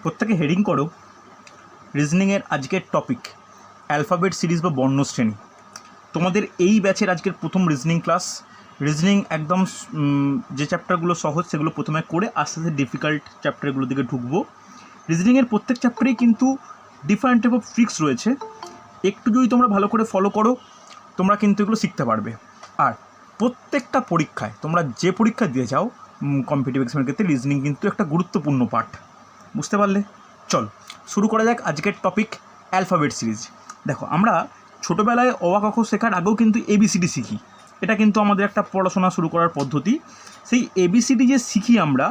প্রত্যেকে হেডিং করো রিজনিংয়ের আজকের টপিক অ্যালফাবেট সিরিজ বা বর্ণশ্রেণী। তোমাদের এই ব্যাচের আজকের প্রথম রিজনিং ক্লাস। রিজনিং একদম যে চ্যাপ্টারগুলো সহজ সেগুলো প্রথমে করে আস্তে আস্তে ডিফিকাল্ট চ্যাপ্টারগুলোর দিকে ঢুকবো। রিজনিংয়ের প্রত্যেক চ্যাপ্টারেই কিন্তু ডিফারেন্ট টাইপ অফ ট্রিক্স রয়েছে, একটু যদি তোমরা ভালো করে ফলো করো তোমরা কিন্তু এগুলো শিখতে পারবে। আর প্রত্যেকটা পরীক্ষায় তোমরা যে পরীক্ষা দিয়ে যাও কম্পিটিটিভ এক্সামের ক্ষেত্রে রিজনিং কিন্তু একটা গুরুত্বপূর্ণ পার্ট, বুঝতে পারলে? চল শুরু করা যাক আজকের টপিক অ্যালফাবেট সিরিজ। দেখো, আমরা ছোটোবেলায় অ আ ক খ শেখার আগেও কিন্তু এবিসিডি শিখি, এটা কিন্তু আমাদের একটা পড়াশোনা শুরু করার পদ্ধতি। সেই এবিসিডি যে শিখি আমরা,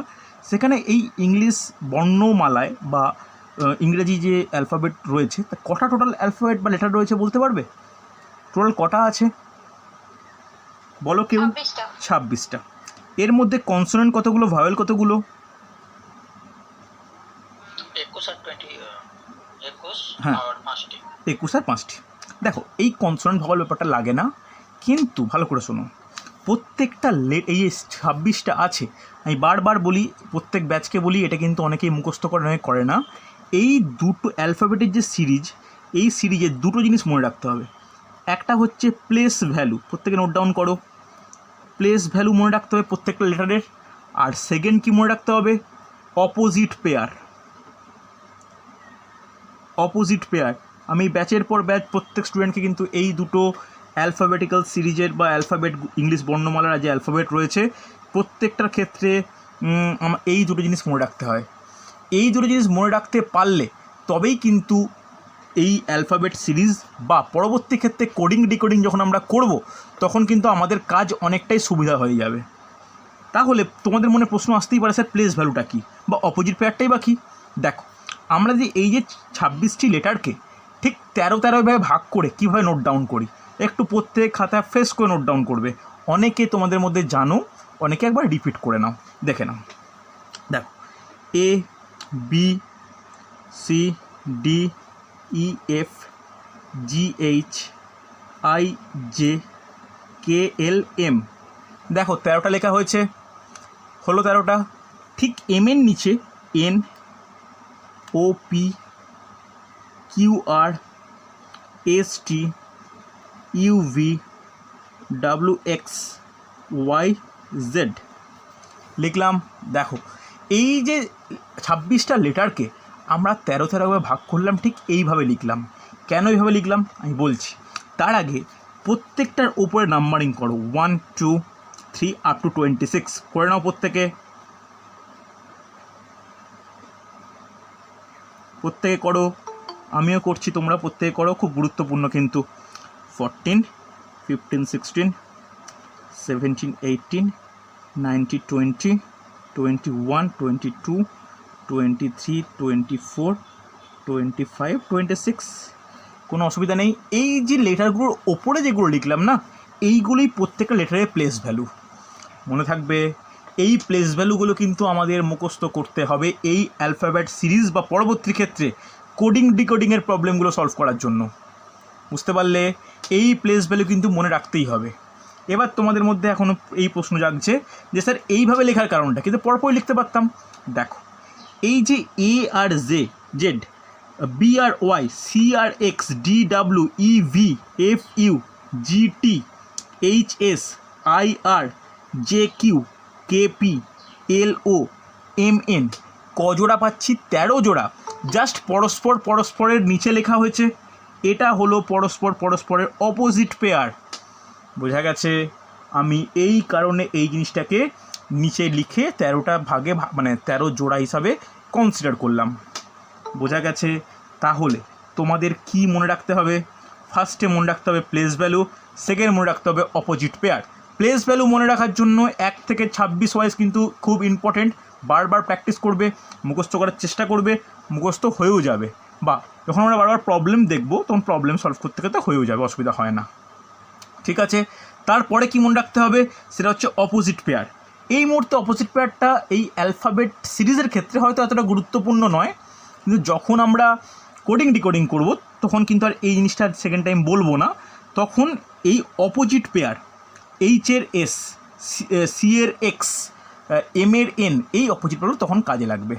সেখানে এই ইংলিশ বর্ণমালায় বা ইংরেজি যে অ্যালফাবেট রয়েছে তা কটা টোটাল অ্যালফাবেট বা লেটার রয়েছে বলতে পারবে? টোটাল কটা আছে বলো কেউ? 26টা। এর মধ্যে কনসোনেন্ট কতগুলো, ভাওয়েল কতগুলো? 21 আর 21 হ্যাঁ, আর 5টি। 21 আর 5টি। দেখো, এই কনসোনেন্ট ভাওয়েল ব্যাপারটা লাগে না, কিন্তু ভালো করে শোনো, প্রত্যেকটা এই 26টা আছে। আমি বারবার বলি, প্রত্যেক ব্যাচকে বলি, এটা কিন্তু অনেকেই মুখস্থ করে অনেকে করে না। এই দুটো অ্যালফাবেটের যে সিরিজ, এই সিরিজের দুটো জিনিস মনে রাখতে হবে। একটা হচ্ছে প্লেস ভ্যালু, প্রত্যেকে নোট ডাউন করো, প্লেস ভ্যালু মনে রাখতে হবে প্রত্যেকটা লেটারের। আর সেকেন্ড কি মনে রাখতে হবে? Opposite pair. অপোজিট পেয়ার আমি ব্যাচের পর ব্যাচ প্রত্যেক স্টুডেন্টকে কিন্তু এই দুটো অ্যালফাবেটিক্যাল সিরিজের বা অ্যালফাবেট ইংলিশ বর্ণমালার যে অ্যালফাবেট রয়েছে প্রত্যেকটার ক্ষেত্রে এই দুটো জিনিস মনে রাখতে হয়। এই দুটো জিনিস মনে রাখতে পারলে তবেই কিন্তু এই অ্যালফাবেট সিরিজ বা পরবর্তী ক্ষেত্রে কোডিং ডিকোডিং যখন আমরা করব তখন কিন্তু আমাদের কাজ অনেকটাই সুবিধা হয়ে যাবে। তাহলে তোমাদের মনে প্রশ্ন আসতেই পারে, স্যার প্লেস ভ্যালুটা কী বা অপোজিট পেয়ারটাই বা কী? দেখো, আমরা যে এই যে 26টি লেটারকে ঠিক 13-13ভাবে ভাগ করে কীভাবে নোট ডাউন করি, একটু প্রত্যেক খাতায় ফেস করে নোট ডাউন করবে। অনেকে তোমাদের মধ্যে জানো, অনেকে একবার রিপিট করে নাও, দেখে নাও। দেখো, A B C D E F G H I J K L M. দেখো 13টা লেখা হয়েছে, হলো 13টা। ঠিক এম এর নিচে N O P Q R S T U V W X Y Z লিখলাম। দেখো, এই যে 26টা লেটারকে আমরা 13-13ভাবে ভাগ করলাম, ঠিক এইভাবে লিখলাম। কেন এইভাবে লিখলাম আমি বলছি। তার আগে প্রত্যেকটার উপরে নাম্বারিং করো, 1 2 3 আপ টু 26 করে নাও। প্রত্যেকে করো, আমিও করছি, তোমরা প্রত্যেকে করো, খুব গুরুত্বপূর্ণ কিন্তু। 14 15 16 17 18 19 20 21 22 23 24 25 26। কোনো অসুবিধা নেই। এই যে লেটারগুলোর ওপরে যেগুলো লিখলাম না, এইগুলোই প্রত্যেকটা লেটারের প্লেস ভ্যালু। মনে থাকবে, এই প্লেস ভ্যালুগুলো কিন্তু আমাদের মুখস্থ করতে হবে এই অ্যালফাবেট সিরিজ বা পরবর্তী ক্ষেত্রে কোডিং ডিকোডিংয়ের প্রবলেমগুলো সলভ করার জন্য, বুঝতে পারলে? এই প্লেস ভ্যালু কিন্তু মনে রাখতেই হবে। এবার তোমাদের মধ্যে এখনও এই প্রশ্ন জাগছে যে স্যার এইভাবে লেখার কারণটা, কিন্তু পরপরই লিখতে পারতাম। দেখো, এই যে এ আর জেড, বি আর ওয়াই, সি আর X, D W, E V, F U, G T, H S, I R, J Q, K P, L O, M N, কজোড়া পাচ্ছি? 13 জোড়া। জাস্ট পরস্পরের নিচে লেখা হয়েছে। এটা হলো পরস্পরের অপোজিট পেয়ার। বোঝা গেছে? আমি এই কারণে এই জিনিসটাকে নিচে লিখে 13টা ভাগে মানে 13 জোড়া হিসাবে কনসিডার করলাম। বোঝা গেছে? তাহলে তোমাদের কি মনে রাখতে হবে? ফার্স্টে মনে রাখতে হবে প্লেস ভ্যালু, সেকেন্ড মনে রাখতে হবে অপোজিট পেয়ার। প্লেস ভ্যালু মনে রাখার জন্য 1 থেকে 26 ওয়াইজ কিন্তু খুব ইম্পর্টেন্ট। বারবার প্র্যাকটিস করবে, মুখস্থ করার চেষ্টা করবে, মুখস্থ হয়েও যাবে। বা যখন আমরা বারবার প্রবলেম দেখবো তখন প্রবলেম সলভ করতে করতে হয়েও যাবে, অসুবিধা হয় না। ঠিক আছে? তারপরে কি মনে রাখতে হবে? সেটা হচ্ছে অপোজিট পেয়ার। এই মুহূর্তে অপোজিট পেয়ারটা এই অ্যালফাবেট সিরিজের ক্ষেত্রে হয়তো এতটা গুরুত্বপূর্ণ নয়, কিন্তু যখন আমরা কোডিং ডিকোডিং করব তখন কিন্তু আর এই জিনিসটা সেকেন্ড টাইম বলবো না। তখন এই অপোজিট পেয়ার, এইচ এর এস, সি এর এক্স, এম এর এন, এই অপোজিট পেয়ার তখন কাজে লাগবে।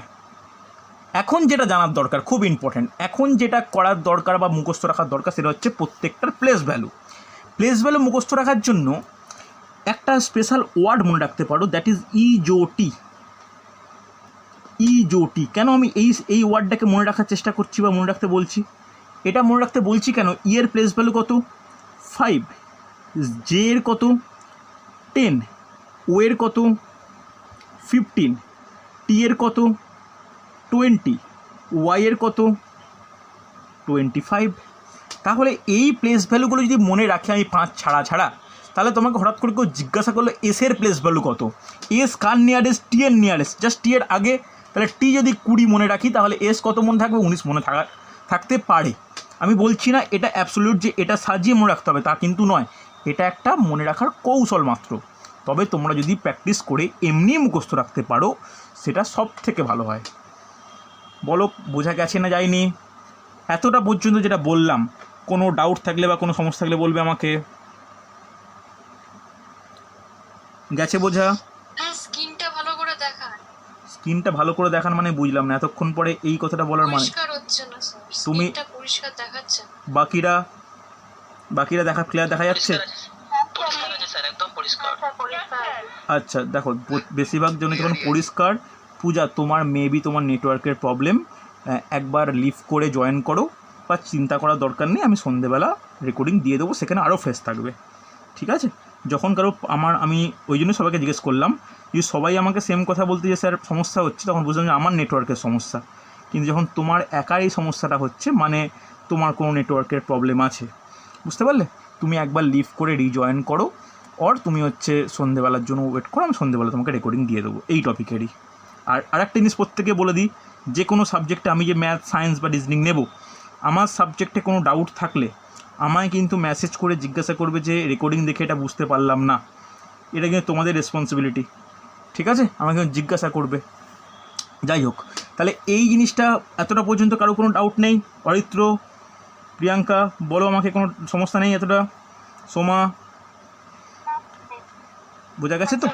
এখন যেটা জানার দরকার, খুব ইম্পর্ট্যান্ট, এখন যেটা করার দরকার বা মুখস্থ রাখার দরকার সেটা হচ্ছে প্রত্যেকটার প্লেস ভ্যালু। প্লেস ভ্যালু মুখস্থ রাখার জন্য একটা স্পেশাল ওয়ার্ড মনে রাখতে পারো, দ্যাট ইজ ইজোটি। ইজোটি কেন আমি এই ওয়ার্ডটাকে মনে রাখার চেষ্টা করছি বা মনে রাখতে বলছি? এটা মনে রাখতে বলছি কেন, ই এর প্লেস ভ্যালু কত 5, জে এর কত 10, ও এর কত 15, টি এর কত 20, ওয়াই এর কত 25। তাহলে এই প্লেস ভ্যালুগুলো যদি মনে রাখি আমি 5 ছাড়া, তাহলে তোমাকে হঠাৎ করে কেউ জিজ্ঞাসা করলো এস এর প্লেস ভ্যালু কত, এস কার নিয়ারেস্ট, টি এর নিয়ারেস্ট, জাস্ট টি এর আগে। তাহলে টি যদি 20 মনে রাখি তাহলে এস কত মনে থাকবে, 19 মনে থাকতে পারে। আমি বলছি না এটা অ্যাবসলিউট যে এটা সাজিয়ে মনে রাখতে হবে, তা কিন্তু নয়, এটা একটা মনে রাখার কৌশল মাত্র। তবে তোমরা যদি প্র্যাকটিস করে এমনি মুখস্থ রাখতে পারো সেটা সব থেকে ভালো হয়। বলো বোঝা গেছে না যায়নি? এতটা পর্যন্ত যেটা বললাম, কোনো ডাউট থাকলে বা কোনো সমস্যা থাকলে বলবে আমাকে। গেছে বোঝা? স্ক্রিনটা ভালো করে দেখান। স্ক্রিনটা ভালো করে দেখান মানে বুঝলাম না, এতক্ষণ পরে এই কথাটা বলার মানে? পরিষ্কার হচ্ছে না স্যার, তুমি স্ক্রিনটা পরিষ্কার দেখাচ্ছে না। বাকিরা দেখা ক্লিয়ার দেখা যাচ্ছে? পরিষ্কার আছে স্যার, একদম পরিষ্কার। আচ্ছা দেখো, বেশিরভাগ জন্য যখন পরিষ্কার, পূজা তোমার মেবি তোমার নেটওয়ার্কের প্রবলেম, একবার লিভ করে জয়েন করো, বা চিন্তা করার দরকার নেই, আমি সন্ধেবেলা রেকর্ডিং দিয়ে দেবো, সেখানে আরও ফ্রেশ থাকবে। ঠিক আছে? যখন কারো আমি ওই জন্য সবাইকে জিজ্ঞেস করলাম, যদি সবাই আমাকে সেম কথা বলতে যে স্যার সমস্যা হচ্ছে, তখন বুঝলাম যে আমার নেটওয়ার্কের সমস্যা। কিন্তু যখন তোমার একার এই সমস্যাটা হচ্ছে মানে তোমার কোনো নেটওয়ার্কের প্রবলেম আছে, বুঝতে পারলে? তুমি একবার লিভ করে রিজয়েন করো, আর তুমি হচ্ছে সন্ধেবেলার জন্য ওয়েট করো, আমি সন্ধেবেলা তোমাকে রেকর্ডিং দিয়ে দেবো এই টপিকেরই। আর একটা জিনিস প্রত্যেকে বলে দিই, যে কোনো সাবজেক্টে আমি যে ম্যাথ, সায়েন্স বা রিজনিং নেব, আমার সাবজেক্টে কোনো ডাউট থাকলে আমায় কিন্তু মেসেজ করে জিজ্ঞাসা করবে যে রেকর্ডিং দেখে এটা বুঝতে পারলাম না। এটা কিন্তু তোমাদের রেসপন্সিবিলিটি, ঠিক আছে? আমাকে জিজ্ঞাসা করবে। যাই হোক, তাহলে এই জিনিসটা এতটা পর্যন্ত কারো কোনো ডাউট নেই? অরিত্র, প্রিয়াঙ্কা বলো আমাকে, কোনো সমস্যা নেই এতটা? সোমা, বোঝা গেছে তো?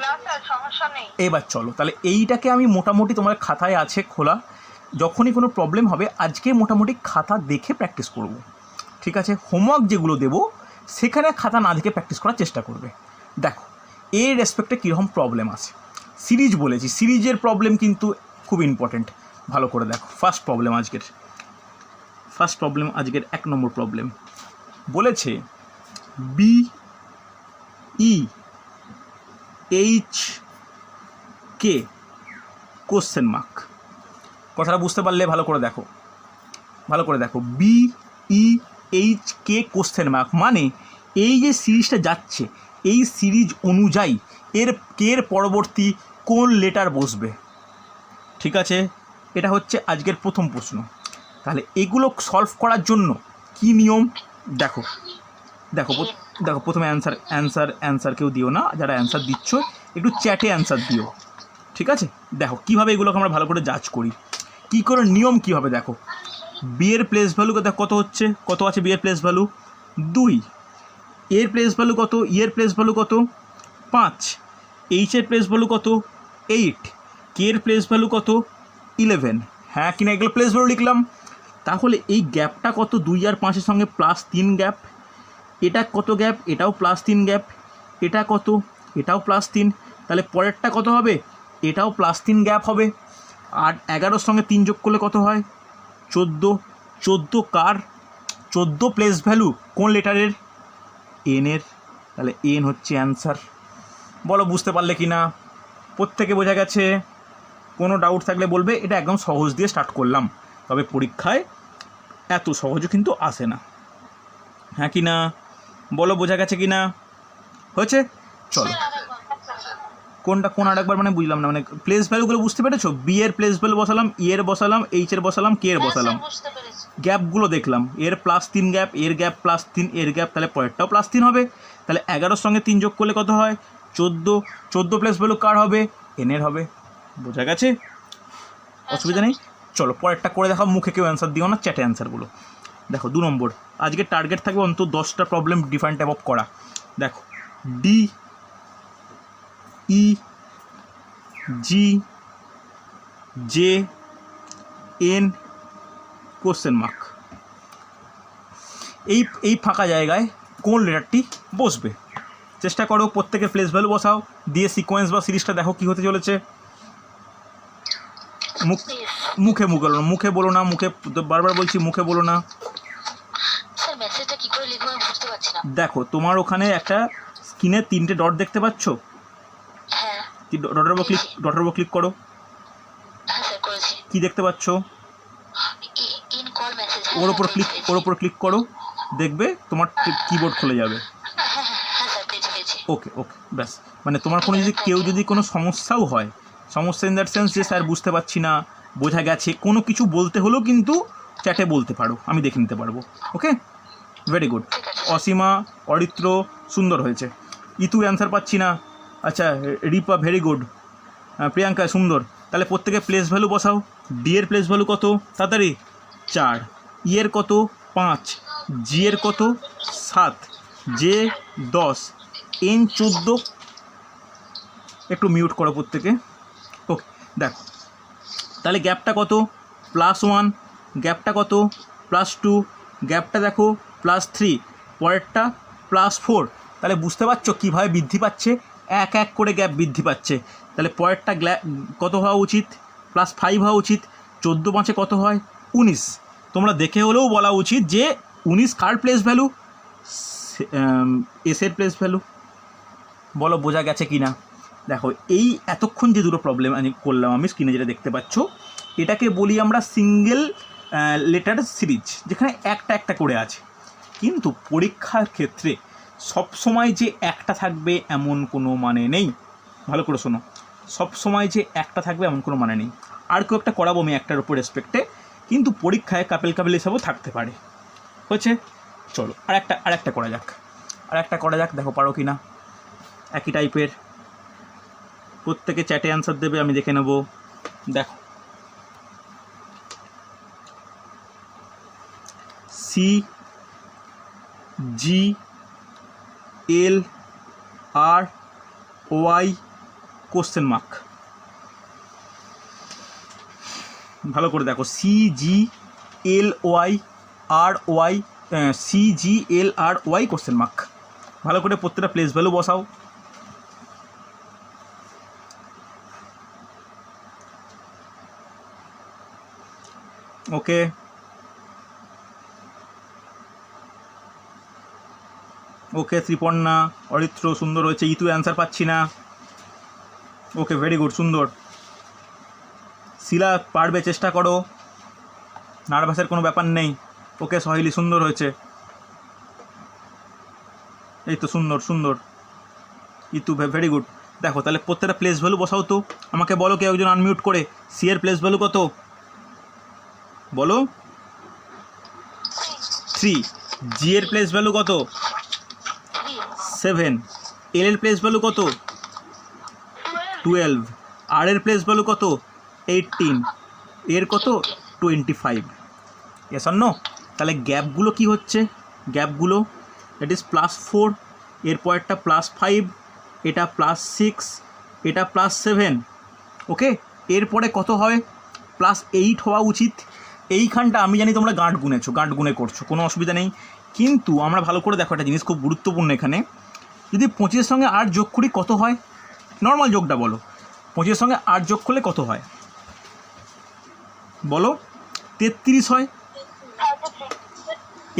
এবার চলো, তাহলে এইটাকে আমি মোটামুটি তোমার খাতায় আছে খোলা, যখনই কোনো প্রবলেম হবে আজকে মোটামুটি খাতা দেখে প্র্যাকটিস করব, ঠিক আছে? হোমওয়ার্ক যেগুলো দেবো সেখানে খাতা না দেখে প্র্যাকটিস করার চেষ্টা করবে। দেখো এর রেসপেক্টে কীরকম প্রবলেম আছে, সিরিজ বলেছি, সিরিজের প্রবলেম কিন্তু খুব ইম্পর্টেন্ট, ভালো করে দেখো। ফার্স্ট প্রবলেম আজকের 1 নম্বর প্রবলেম বলেছে B E H K question mark. কথাটা বুঝতে পারলে ভালো করে দেখো, B E H K question mark মানে এই যে সিরিজটা যাচ্ছে, এই সিরিজ অনুযায়ী এর কের পরবর্তী কোন লেটার বসবে, ঠিক আছে? এটা হচ্ছে আজকের প্রথম প্রশ্ন। তাহলে এগুলো সলভ করার জন্য কি নিয়ম দেখো, প্রথমে অ্যান্সার কেউ দিও না, যারা অ্যান্সার দিচ্ছ একটু চ্যাটে অ্যান্সার দিও, ঠিক আছে? দেখো কীভাবে এগুলোকে আমরা ভালো করে জাজ করি, কী করে নিয়ম কী হবে। দেখো বি এর প্লেস ভ্যালু কত হচ্ছে, কত আছে বি এর প্লেস ভ্যালু 2, এর প্লেস ভ্যালু কত, ই এর প্লেস ভ্যালু কত 5, এইচ এর প্লেস ভ্যালু কত 8, কে এর প্লেস ভ্যালু কত 11। হ্যাঁ কিনা এগুলো প্লেস ভ্যালু লিখলাম। তাহলে এই গ্যাপটা কত, 2 আর 5-এর সঙ্গে +3 গ্যাপ, এটা কত গ্যাপ, এটাও +3 গ্যাপ, এটা কত, এটাও +3, তাহলে পরেরটা কত হবে, এটাও +3 গ্যাপ হবে। আর 11-র সঙ্গে 3 যোগ করলে কত হয় 14 কার, 14 প্লেস ভ্যালু কোন লেটারের, এন এর। তাহলে এন হচ্ছে অ্যান্সার। বলো বুঝতে পারলে কি না? প্রত্যেকে বোঝা গেছে? কোনো ডাউট থাকলে বলবে। এটা একদম সহজ দিয়ে স্টার্ট করলাম, তবে পরীক্ষায় এত সহজও কিন্তু আসে না, হ্যাঁ কি না? বলো বোঝা গেছে কি না? হয়েছে? চলো কোন আরেকবার মানে বুঝলাম না, মানে প্লেস ভ্যালুগুলো বুঝতে পেরেছো? বি এর প্লেস ভ্যালু বসালাম, ই এর বসালাম, এইচ এর বসালাম, কে এর বসালাম, গ্যাপগুলো দেখলাম, এর +3 গ্যাপ, এর গ্যাপ +3, এর গ্যাপ, তাহলে পরেরটাও +3 হবে। তাহলে 11-র সঙ্গে 3 যোগ করলে কত হয় 14 প্লেস ভ্যালু কার হবে, এন এর হবে। বোঝা গেছে? অসুবিধা নেই। চলো পরেরটা করে দেখাও, মুখে কেউ অ্যান্সার দিও না, চ্যাটে অ্যান্সারগুলো দেখো। 2 নম্বর আজকে টার্গেট থাকবে অন্তত 10টা প্রবলেম ডিফারেন্ট টাইপ অফ করা। দেখো D E G J N question mark. এই ফাঁকা জায়গায় কোন লেটারটি বসবে চেষ্টা করো, প্রত্যেকের প্লেস ভ্যালু বসাও, দিয়ে সিকোয়েন্স বা সিরিজটা দেখো কী হতে চলেছে। মুখে মুখে বলো না, মুখে বারবার বলছি মুখে বলো না। স্যার মেসেজটা কি করে লিখবো আমি বুঝতে পারছি না। দেখো তোমার ওখানে একটা স্ক্রিনে 3টে ডট দেখতে পাচ্ছ, হ্যাঁ ডটের উপর ক্লিক করো। হ্যাঁ স্যার করেছি। কি দেখতে পাচ্ছ? In call message. ওর উপর ক্লিক করো, দেখবে তোমার কিবোর্ড খুলে যাবে। হ্যাঁ স্যার পেয়েছি। ওকে ব্যাস। মানে তোমার কোনো যদি কোনো সমস্যাও হয়, সমস্যা ইন দ্যাট সেন্স যে স্যার বুঝতে পারছি না, বোঝা গেছে, কোনো কিছু বলতে হলেও কিন্তু চ্যাটে বলতে পারো, আমি দেখে নিতে পারবো। ওকে, ভেরি গুড। অসীমা, অরিত্র সুন্দর হয়েছে। ইতু অ্যান্সার পাচ্ছি না। আচ্ছা রিপা ভেরি গুড। প্রিয়াঙ্কা সুন্দর। তাহলে প্রত্যেকে প্লেস ভ্যালু বসাও। ডি এর প্লেস ভ্যালু কত তাড়াতাড়ি? 4। ই এর কত? 5। জি এর কত? 7। জে 10। এন 14। একটু মিউট করো প্রত্যেকে। ওকে দেখো তাহলে গ্যাপটা কত? +1। গ্যাপটা কত? +2। গ্যাপটা দেখো +3। পরেরটা +4। তাহলে বুঝতে পারছো কীভাবে বৃদ্ধি পাচ্ছে, এক এক করে গ্যাপ বৃদ্ধি পাচ্ছে। তাহলে পরেরটা কত হওয়া উচিত? +5 হওয়া উচিত। 14 5 কত হয়? 19। তোমরা দেখে হলেও বলা উচিত যে 19 কার প্লেস ভ্যালু? এসের প্লেস ভ্যালু। বলো বোঝা গেছে কি না? দেখো এই এতক্ষণ যে দুটো প্রবলেম আমি করলাম, আমি স্ক্রিনে যেটা দেখতে পাচ্ছ, এটাকে বলি আমরা সিঙ্গেল লেটার সিরিজ, যেখানে একটা করে আছে। কিন্তু পরীক্ষার ক্ষেত্রে সবসময় যে একটা থাকবে এমন কোনো মানে নেই। ভালো করে শোনো, সবসময় যে একটা থাকবে এমন কোনো মানে নেই। আর কেউ একটা করাবো আমি একটার উপর রেসপেক্টে, কিন্তু পরীক্ষায় কাপেল হিসাবেও থাকতে পারে। হয়েছে? চলো আর একটা করা যাক, দেখো পারো কি না। একই টাইপের প্রত্যেকে চ্যাটে অ্যান্সার দেবে, আমি দেখে নেব। দেখো সি জি এল আর ওয়াই কোশ্চেন মার্ক। ভালো করে দেখো, সি জি এল আর ওয়াই কোশ্চেন মার্ক। ভালো করে প্রত্যেকটা প্লেস ভ্যালু বসাও। ওকে ত্রিপর্ণা, অরিত্র সুন্দর হয়েছে। ইতু অ্যান্সার পাচ্ছি না। ওকে ভেরি গুড, সুন্দর। শিলা পারবে, চেষ্টা করো, নার্ভাসের কোনো ব্যাপার নেই। ওকে সহিলি সুন্দর হয়েছে। এই তো সুন্দর। Itu very good. দেখো তাহলে প্রত্যেকটা প্লেস ভ্যালু বসাও তো। আমাকে বলো কেউ একজন আনমিউট করে, সি এর প্লেস ভ্যালু কত বলো? 3। জি এর প্লেস ভ্যালু কত? 7। এল এর প্লেস ভ্যালু কত? 12। আর এর প্লেস ভ্যালু কত? 18। এর কত? 25। Yes or no? তাহলে গ্যাপগুলো কি হচ্ছে? গ্যাপগুলো দ্যাট ইজ +4, এর পরেরটা +5, এটা +6, এটা +7। ওকে, এরপরে কত হয়? +8 হওয়া উচিত। এইখানটা আমি জানি তোমরা গাঁট গুনে করছো, কোনো অসুবিধা নেই। কিন্তু আমরা ভালো করে দেখো একটা জিনিস খুব গুরুত্বপূর্ণ এখানে। যদি 25-এর সঙ্গে 8 যোগ করি কত হয়? নর্মাল যোগটা বলো, 25-এর সঙ্গে 8 যোগ করলে কত হয় বলো? 33 হয়।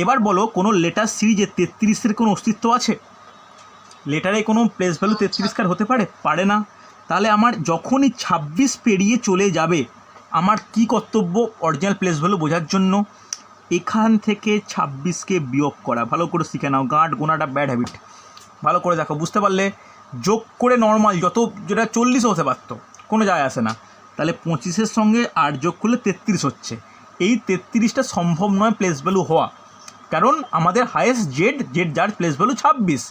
এবার বলো কোনো লেটার সিরিজে 33-এর কোনো অস্তিত্ব আছে? লেটারে কোনো প্লেস ভ্যালু 33 কার হতে পারে না। তাহলে আমার যখনই 26 পেরিয়ে চলে যাবে, আমার কি কর্তব্য? অরিজিনাল প্লেস ভ্যালু বোঝার জন্য এখান থেকে 26কে বিয়োগ করা। ভালো করে শিখে নাও, গাঁট গোনাটা ব্যাড হ্যাবিট। ভালো করে দেখো, বুঝতে পারলে? যোগ করে নর্মাল যেটা 40 হতে পারতো, কোনো যায় আসে না। তাহলে 25-এর সঙ্গে 8 যোগ করলে 33 হচ্ছে। এই 33টা সম্ভব নয় প্লেস ভ্যালু হওয়া, কারণ আমাদের হায়েস্ট জেড যার প্লেস ভ্যালু 26।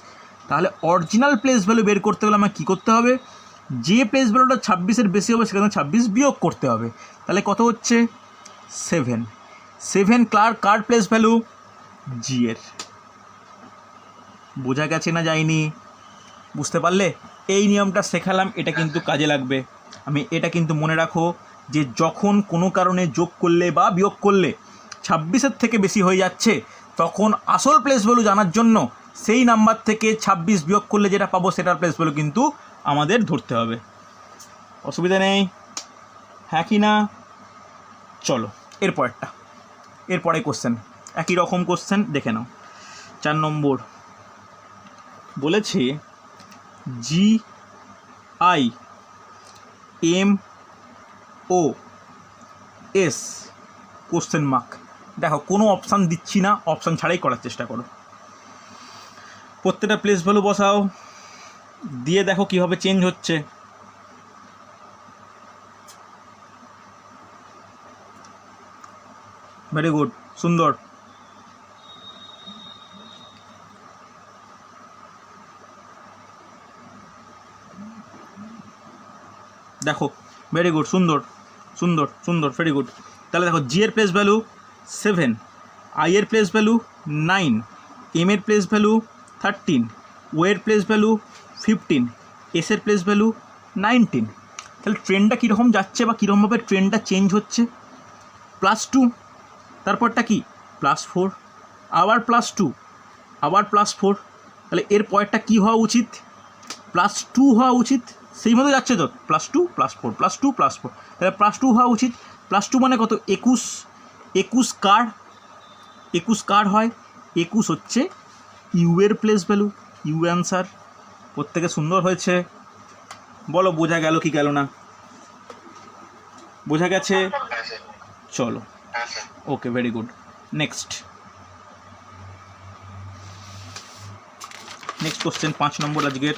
তাহলে অরিজিনাল প্লেস ভ্যালু বের করতে গেলে আমার কী করতে হবে? যে প্লেস ভ্যালুটা 26-এর বেশি হবে সেখানে 26 বিয়োগ করতে হবে। তাহলে কত হচ্ছে? 7 কার প্লেস ভ্যালু? জি এর। বোঝা গেছে না যায়নি? বুঝতে পারলে? এই নিয়মটা শেখালাম, এটা কিন্তু কাজে লাগবে। এটা কিন্তু মনে রাখো যে যখন কোনো কারণে যোগ করলে বা বিয়োগ করলে 26-এর থেকে বেশি হয়ে যাচ্ছে, তখন আসল প্লেস ভ্যালু জানার জন্য সেই নাম্বার থেকে 26 বিয়োগ করলে যেটা পাবো সেটার প্লেস ভ্যালু কিন্তু আমাদের ধরতে হবে। অসুবিধা নেই, হ্যাঁ কি না? চলো এরপরে কোশ্চেন, একই রকম কোশ্চেন দেখে নাও। 4 নম্বর বলেছে GIMOS কোশ্চেন মার্ক। দেখো কোনো অপশান দিচ্ছি না, অপশান ছাড়াই করার চেষ্টা করো। প্রত্যেকটা প্লেস ভ্যালু বসাও, দিয়ে দেখো কীভাবে চেঞ্জ হচ্ছে। ভেরি গুড, সুন্দর। দেখো ভেরি গুড, সুন্দর সুন্দর সুন্দর, ভেরি গুড। তাহলে দেখো জি এর প্লেস ভ্যালু 7, আই এর প্লেস ভ্যালু 9, এম এর প্লেস ভ্যালু 13, ও এর প্লেস ভ্যালু 15, এস এর প্লেস ভ্যালু 19। তাহলে ট্রেনটা কীরকম যাচ্ছে বা কীরকমভাবে ট্রেনটা চেঞ্জ হচ্ছে? +2, তারপরটা কি +4, আবার +2, আবার +4। তাহলে এর পরেরটা কী হওয়া উচিত? +2 হওয়া উচিত। সেই মতো যাচ্ছে তো, +2 +4 +2 +4, তাহলে +2 হওয়া উচিত। +2 মানে কত? 21। 21 কার হয়? 21 হচ্ছে ইউ এর প্লেস ভ্যালু, ইউ অ্যান্সার। প্রত্যেকে সুন্দর হয়েছে, বলো বোঝা গেল কি গেল না? বোঝা গেছে? চলো, ওকে, ভেরি গুড। নেক্সট কোশ্চেন 5 নম্বর আজকের।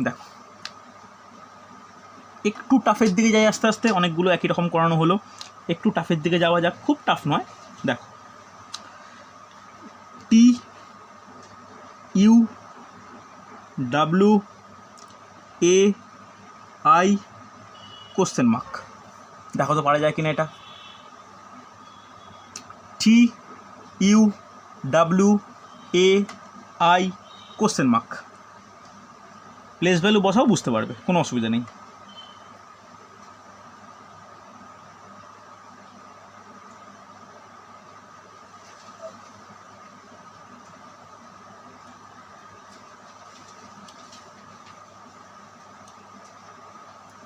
দেখো একটু টাফের দিকে যাই আস্তে আস্তে, অনেকগুলো একই রকম করানো হলো, একটু টাফের দিকে যাওয়া যাক, খুব টাফ নয়। দেখো TUWAI কোশ্চেন মার্ক। দেখো তো পারা যায় কিনা এটা। TUWAI question mark, place value বসাও, বুঝতে পারবে, কোনো অসুবিধা নেই।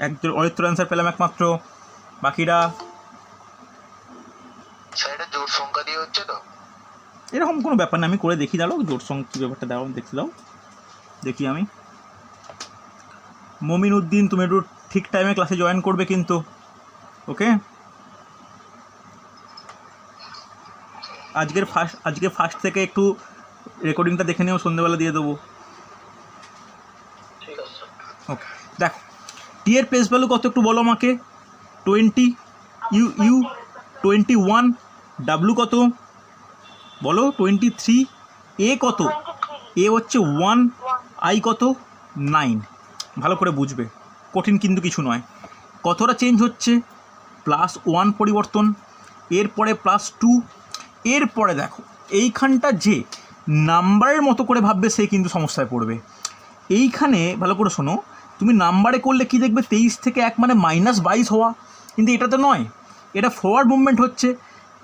একজন অরিত্র অ্যান্সার পেলাম একমাত্র, বাকিরা জোর সংখ্যা দিয়ে হচ্ছে তো? এরকম কোনো ব্যাপার না, আমি করে দেখি, দাঁড়াও জোর সংখ্যা কী ব্যাপারটা দাও দেখতে দাও, দেখি আমি। মমিন উদ্দিন, তুমি একটু ঠিক টাইমে ক্লাসে জয়েন করবে কিন্তু, ওকে? আজকে ফার্স্ট থেকে একটু রেকর্ডিংটা দেখে নিও, সন্ধ্যেবেলা দিয়ে দেবো। ঠিক আছে। ওকে, দেখো টি এর প্লেস ভ্যালু কত একটু বলো আমাকে। 20, ইউ 21, ডাব্লু কত বলো? 23, এ কত? এ হচ্ছে 1, আই কত? 9। ভালো করে বুঝবে, কঠিন কিন্তু কিছু নয়। কতটা চেঞ্জ হচ্ছে? +1 পরিবর্তন, এরপরে +2, এরপরে দেখো এইখানটা যে নাম্বারের মতো করে ভাববে সে কিন্তু সমস্যায় পড়বে। এইখানে ভালো করে শোনো, তুমি নাম্বারে করলে কি দেখবে 23 থেকে 1 মানে -22 হওয়া, কিন্তু এটা তো নয়, এটা ফরওয়ার্ড মুভমেন্ট হচ্ছে।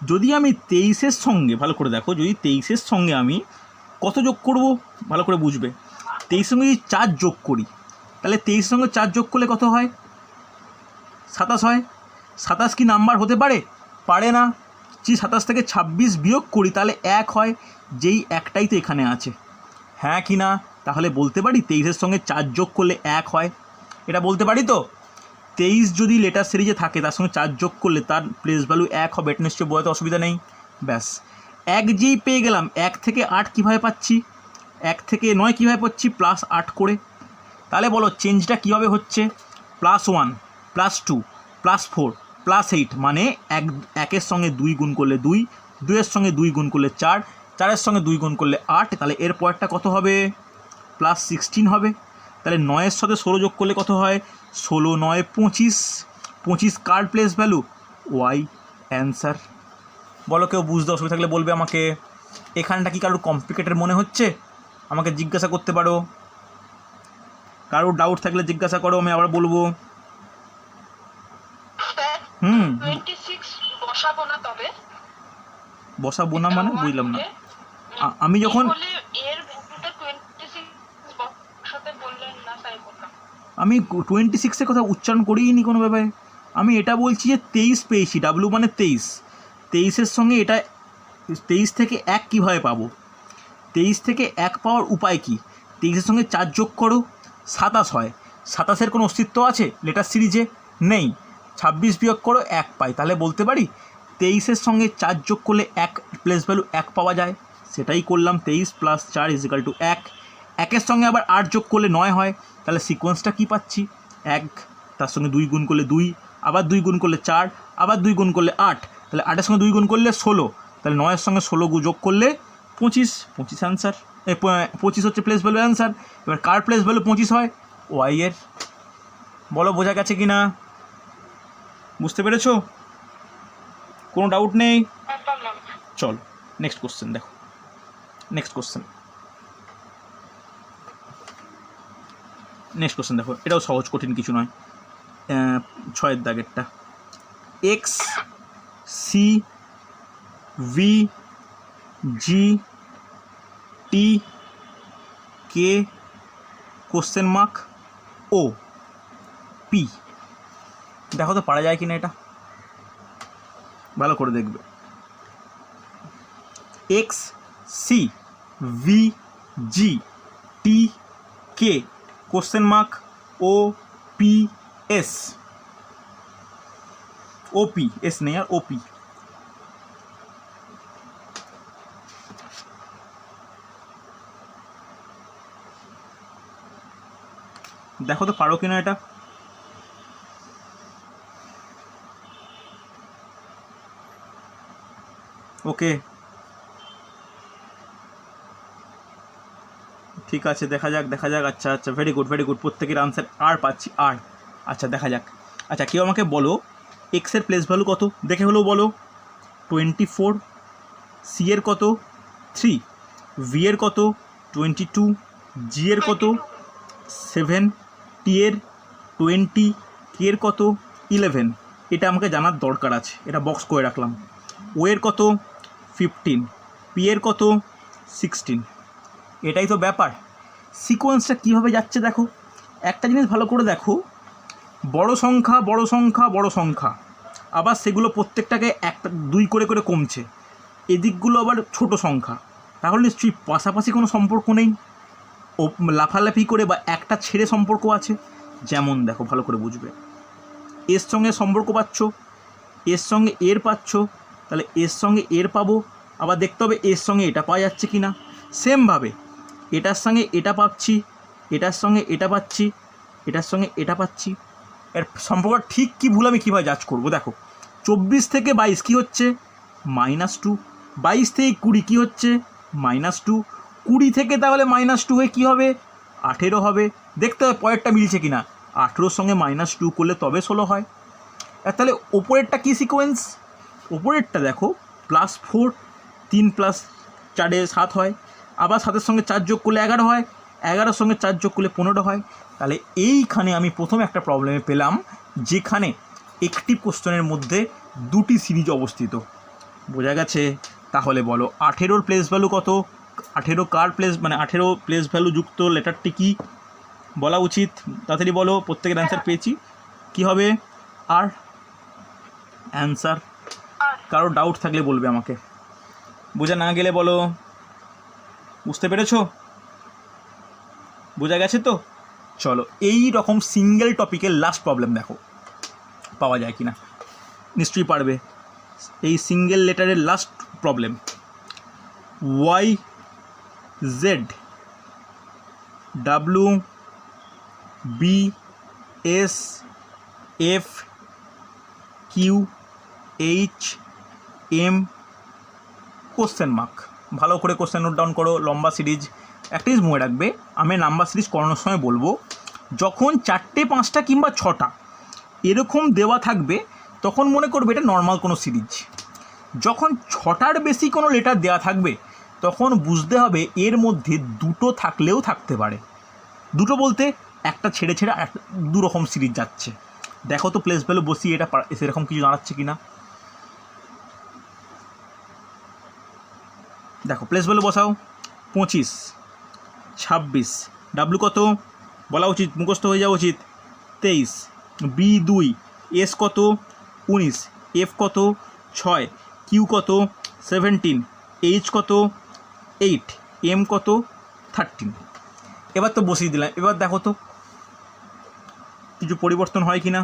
যদি আমি 23-এর সঙ্গে ভালো করে দেখো, যদি 23-এর সঙ্গে আমি কত যোগ করব ভালো করে বুঝবে। 23-এর সঙ্গে যদি 4 যোগ করি, তাহলে 23-এর সঙ্গে 4 যোগ করলে কত হয়? 27 হয়। 27 কি নাম্বার হতে পারে? পারে না। যদি 27 থেকে 26 বিয়োগ করি তাহলে 1 হয়, যেই একটাই তো এখানে আছে, হ্যাঁ কি না? তাহলে বলতে পারি 23-এর সঙ্গে 4 যোগ করলে 1 হয়, এটা বলতে পারি তো। 23 যদি লেটার সিরিজে থাকে, তার সঙ্গে 4 যোগ করলে তার প্লেস ভ্যালু 1 হবে, এটা নিশ্চয়ই বোঝাতে অসুবিধা নেই। ব্যাস, 1 যেই পেয়ে গেলাম, 1 থেকে 8 কীভাবে পাচ্ছি? 1 থেকে 9 কীভাবে পাচ্ছি? +8 করে। তাহলে বলো চেঞ্জটা কীভাবে হচ্ছে? +1, +2, +4, +8, মানে 1-এর সঙ্গে 2 গুণ করলে 2, 2-এর সঙ্গে 2 গুণ করলে 4, 4-এর সঙ্গে 2 গুণ করলে 8, তাহলে এর পরেরটা কত হবে? +16 হবে। তাহলে 9-এর সাথে 16 যোগ করলে কত হয়? 16 9 25, 25 কার প্লেস ভ্যালু? Why answer. বলো কেউ বুঝতে অসুবিধা থাকলে বলবে আমাকে। এখানটা কি কারোর কমপ্লিকেটেড মনে হচ্ছে? আমাকে জিজ্ঞাসা করতে পারো। কারোর ডাউট থাকলে জিজ্ঞাসা করো, আমি আবার বলবো। স্যার হুম 26 বসাবো না তবে বসাবো না মানে বুঝলাম না। হুম, আমি যখন বলে এর ভ্যালুটা 26 বসাতে বললেন না তাই বললাম। আমি 26-এর কথা উচ্চারণ করিনি কোনো ব্যাপারে। আমি এটা বলছি যে 23 পেয়েছি, ডাব্লু মানে 23, 23-এর সঙ্গে এটা 23 থেকে 1 কীভাবে পাবো? 23 থেকে 1 পাওয়ার উপায় কি? 23-এর সঙ্গে 4 যোগ করো, 27 হয়। 27-এর কোনো অস্তিত্ব আছে লেটার সিরিজে? নেই। 26 বিয়োগ করো, 1 পাই। তাহলে বলতে পারি 23-এর সঙ্গে 4 যোগ করলে 1 প্লেস ভ্যালু 1 পাওয়া যায়। সেটাই করলাম, 23 + 4 = 1। 1-এর সঙ্গে আবার 8 যোগ করলে 9 হয়। তাহলে সিকোয়েন্সটা কী পাচ্ছি? 1, তার সঙ্গে 2 গুণ করলে 2, আবার 2 গুণ করলে 4, আবার 2 গুণ করলে 8। তাহলে 8-এর সঙ্গে 2 গুণ করলে 16। তাহলে 9-এর সঙ্গে 16 যোগ করলে 25, 25 অ্যান্সার। 25 হচ্ছে প্লেস ভ্যালু অ্যান্সার। এবার কার প্লেস ভ্যালু 25 হয়? ওয়াইয়ের। বলো বোঝা গেছে কি না? বুঝতে পেরেছো? কোনো ডাউট নেই? একদম না। চল নেক্সট কোশ্চেন দেখো। নেক্সট কোশ্চেন দেখো, এটাও সহজ, কঠিন কিছু নয়। 6-এর দাগেরটা, x C V G T K question mark O P. দেখো তো পারা যায় কি না, এটা ভালো করে দেখবে। X C V G T K question mark O P S. O P S নেই আর, ও পি। দেখো তো পারো কিনা এটা। ওকে ঠিক আছে, দেখা যাক। আচ্ছা আচ্ছা, ভেরি গুড। প্রত্যেকের আনসার আর পাচ্ছি আর। আচ্ছা দেখা যাক। আচ্ছা কেউ আমাকে বলো এক্সের প্লেস ভ্যালু কত, দেখে হলেও বলো। 24, সি এর কত 3, ভি এর কত 22, জি এর কত 7, টি এর 20, কে এর কত 11। এটা আমাকে জানার দরকার আছে, এটা বক্স করে রাখলাম। ও এর কত 15, পি এর কত 16। এটাই তো ব্যাপার। সিকোয়েন্সটা কীভাবে যাচ্ছে দেখো। একটা জিনিস ভালো করে দেখো, বড় সংখ্যা, আবার সেগুলো প্রত্যেকটাকে 1-2 করে কমছে। এদিকগুলো আবার ছোট সংখ্যা, তাহলে নিশ্চয়ই পাশাপাশি কোনো সম্পর্ক নেই, ও লাফালাফি করে বা একটা ছেড়ে সম্পর্ক আছে। যেমন দেখো ভালো করে বুঝবে, এর সঙ্গে সম্পর্ক পাচ্ছ, এর সঙ্গে এর পাচ্ছ, তাহলে এর সঙ্গে এর পাবো। আবার দেখতে হবে এর সঙ্গে এটা পাওয়া যাচ্ছে কি না। সেমভাবে এটার সঙ্গে এটা পাচ্ছি, এটার সঙ্গে এটা পাচ্ছি, এটার সঙ্গে এটা পাচ্ছি। এর সম্পর্ক ঠিক কি ভুল আমি কীভাবে জাজ করবো? দেখো 24 থেকে 22 কী হচ্ছে -2, 22 থেকে 20 কী হচ্ছে -2, 20 থেকে তাহলে -2 হয়ে কী হবে 18 হবে। দেখতে হবে পরেরটা মিলছে কি না। 18-র সঙ্গে -2 করলে তবে 16 হয়। আর তাহলে ওপরেরটা কী সিকোয়েন্স? ওপরেরটা দেখো +4, 3 + 4 7 হয়। আবার 7-এর সঙ্গে 4 যোগ করলে 11 হয়, 11-র সঙ্গে 4 যোগ করলে 15 হয়। তাহলে এইখানে আমি প্রথম একটা প্রবলেমে পেলাম, যেখানে একটি কোশ্চেনের মধ্যে 2টি সিরিজ অবস্থিত। বোঝা গেছে? তাহলে বলো 18-র প্লেস ভ্যালু কত? 18 কার প্লেস, মানে 18 প্লেস ভ্যালু যুক্ত লেটারটি কি বলা উচিত? তাড়াতাড়ি বলো, প্রত্যেকের অ্যান্সার পেয়েছি। কি হবে? আর অ্যান্সার। কারো ডাউট থাকলে বলবে আমাকে, বোঝা না গেলে বলো। বুঝতে পেরেছো? বোঝা গেছে তো? চলো এই রকম সিঙ্গেল টপিকের লাস্ট প্রবলেম দেখো পাওয়া যায় কি না। নিশ্চয়ই পারবে। এই সিঙ্গেল লেটারের last problem, Y Z W B S F Q H M question mark. ভালো করে কোশ্চেন নোট ডাউন করো, লম্বা সিরিজ। একটা জিনিস মনে রাখবে, আমি নাম্বার সিরিজ করানোর সময় বলবো, যখন 4টে 5টা কিংবা 6টা এরকম দেওয়া থাকবে তখন মনে করবে এটা নর্মাল কোনো সিরিজ। যখন 6টার বেশি কোনো লেটার দেওয়া থাকবে তখন বুঝতে হবে এর মধ্যে 2টো থাকলেও থাকতে পারে। 2টো বলতে একটা ছেড়ে ছেড়ে একটা দু রকম সিরিজ যাচ্ছে। দেখো তো প্লেস ভ্যালু বসিয়ে এটা সেরকম কিছু দাঁড়াচ্ছে কি না। দেখো প্লেস ভ্যালু বসাও, 25, 26, ডাব্লু কত বলা উচিত, মুখস্থ হয়ে যাওয়া উচিত, 23, বি 2, এস কত 19, এফ কত 6, কিউ কত 17, এইচ কত 8, এম কত 13। এবার তো বসিয়ে দিলাম, এবার দেখো তো কিছু পরিবর্তন হয় কি না।